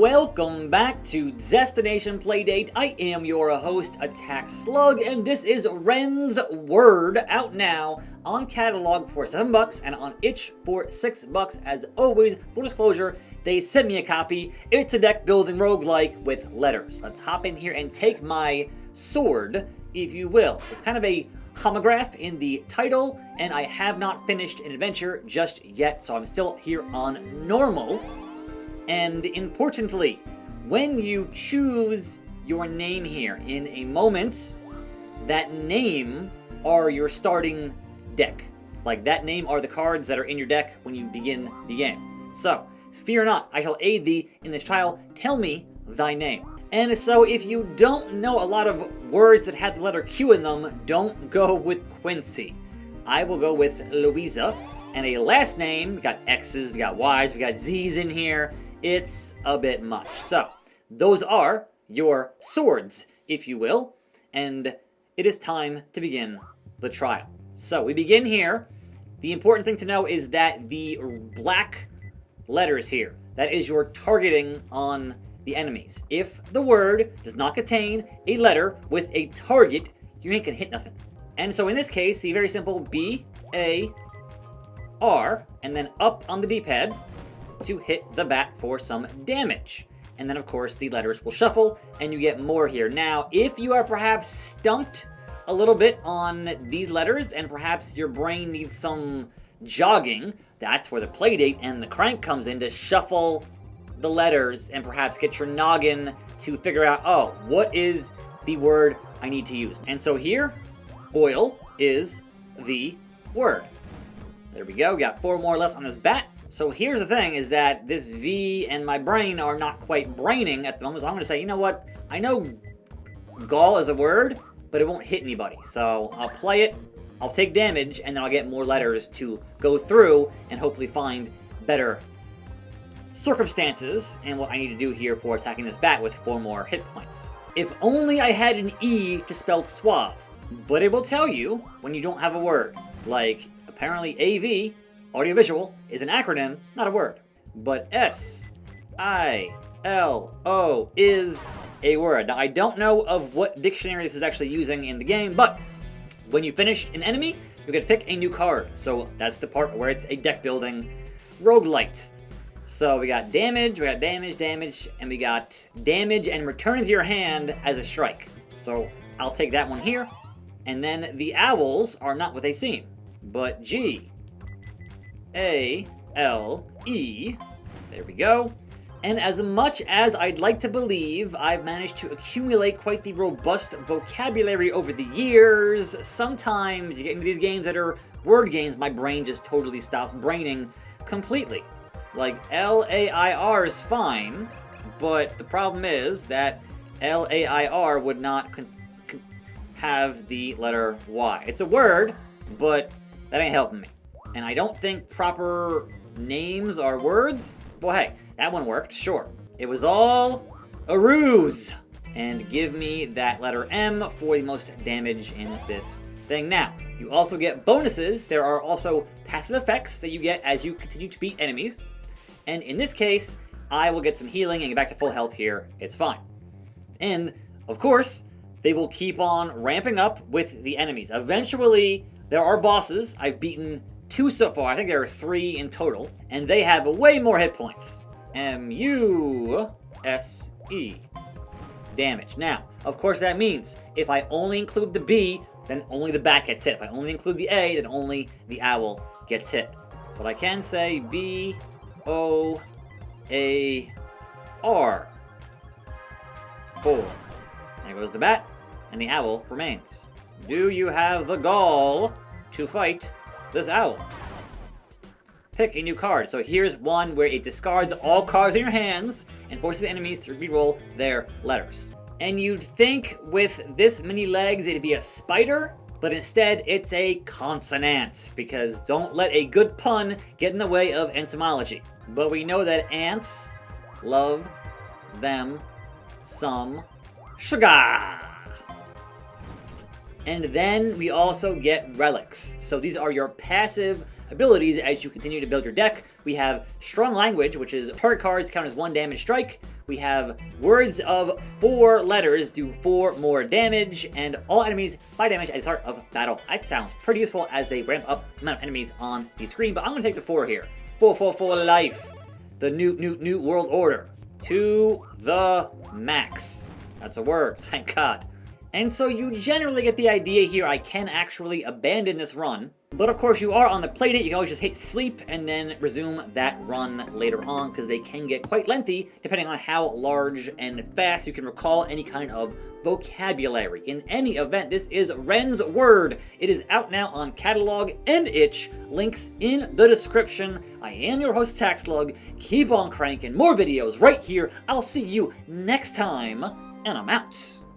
Welcome back to Destination Playdate. I am your host, Attack Slug, and this is Rendsword, out now on catalog for $7 and on itch for $6. As always, full disclosure, they sent me a copy. It's a deck building roguelike with letters. Let's hop in here and take my sword, if you will. It's kind of a homograph in the title, and I have not finished an adventure just yet, so I'm still here on normal. And importantly, when you choose your name here in a moment, that name are your starting deck. Like, that name are the cards that are in your deck when you begin the game. So, fear not, I shall aid thee in this trial. Tell me thy name. And so, if you don't know a lot of words that have the letter Q in them, don't go with Quincy. I will go with Louisa. And a last name, we got X's, we got Y's, we got Z's in here. It's a bit much. So, those are your swords, if you will, and it is time to begin the trial. So, we begin here. The important thing to know is that the black letters here, that is your targeting on the enemies. If the word does not contain a letter with a target, you ain't gonna hit nothing. And so in this case, the very simple B, A, R, and then up on the D-pad to hit the bat for some damage. And then, of course, the letters will shuffle, and you get more here. Now, if you are perhaps stumped a little bit on these letters, and perhaps your brain needs some jogging, that's where the Playdate and the crank comes in to shuffle the letters and perhaps get your noggin to figure out, oh, what is the word I need to use? And so here, oil is the word. There we go. We got 4 more left on this bat. So here's the thing, is that this V and my brain are not quite braining at the moment, so I'm going to say, you know what? I know gall is a word, but it won't hit anybody. So I'll play it, I'll take damage, and then I'll get more letters to go through and hopefully find better circumstances and what I need to do here for attacking this bat with 4 more hit points. If only I had an E to spell suave, but it will tell you when you don't have a word. Like, apparently AV, audiovisual, is an acronym, not a word. But S-I-L-O is a word. Now, I don't know of what dictionary this is actually using in the game, but when you finish an enemy, you get to pick a new card. So that's the part where it's a deck building roguelite. So we got damage, and we got damage and returns your hand as a strike. So I'll take that one here. And then the owls are not what they seem, but G-A-L-E. There we go. And as much as I'd like to believe I've managed to accumulate quite the robust vocabulary over the years, sometimes you get into these games that are word games, my brain just totally stops braining completely. Like, L-A-I-R is fine, but the problem is that L-A-I-R would not have the letter Y. It's a word, but that ain't helping me. And I don't think proper names are words. Well, hey, that one worked, sure. It was all a ruse. And give me that letter M for the most damage in this thing. Now, you also get bonuses. There are also passive effects that you get as you continue to beat enemies. And in this case, I will get some healing and get back to full health here. It's fine. And, of course, they will keep on ramping up with the enemies. Eventually, there are bosses. I've beaten 2 so far. I think there are 3 in total. And they have way more hit points. M-U-S-E. Damage. Now, of course, that means if I only include the B, then only the bat gets hit. If I only include the A, then only the owl gets hit. But I can say B-O-A-R. 4. There goes the bat, and the owl remains. Do you have the gall to fight this owl? Pick a new card. So here's one where it discards all cards in your hands and forces the enemies to reroll their letters. And you'd think with this many legs it'd be a spider, but instead it's a consonant, because don't let a good pun get in the way of entomology. But we know that ants love them some sugar. And then we also get relics. So these are your passive abilities as you continue to build your deck. We have Strong Language, which is target cards count as 1 damage strike. We have words of 4 letters do 4 more damage, and all enemies buy damage at the start of battle. That sounds pretty useful as they ramp up the amount of enemies on the screen, but I'm going to take the 4 here. 4 life. The new world order. To the max. That's a word, thank God. And so you generally get the idea here. I can actually abandon this run. But of course you are on the playdate, you can always just hit sleep and then resume that run later on, because they can get quite lengthy depending on how large and fast you can recall any kind of vocabulary. In any event, this is Rendsword. It is out now on catalog and itch. Links in the description. I am your host, Attack Slug. Keep on cranking. More videos right here. I'll see you next time, and I'm out.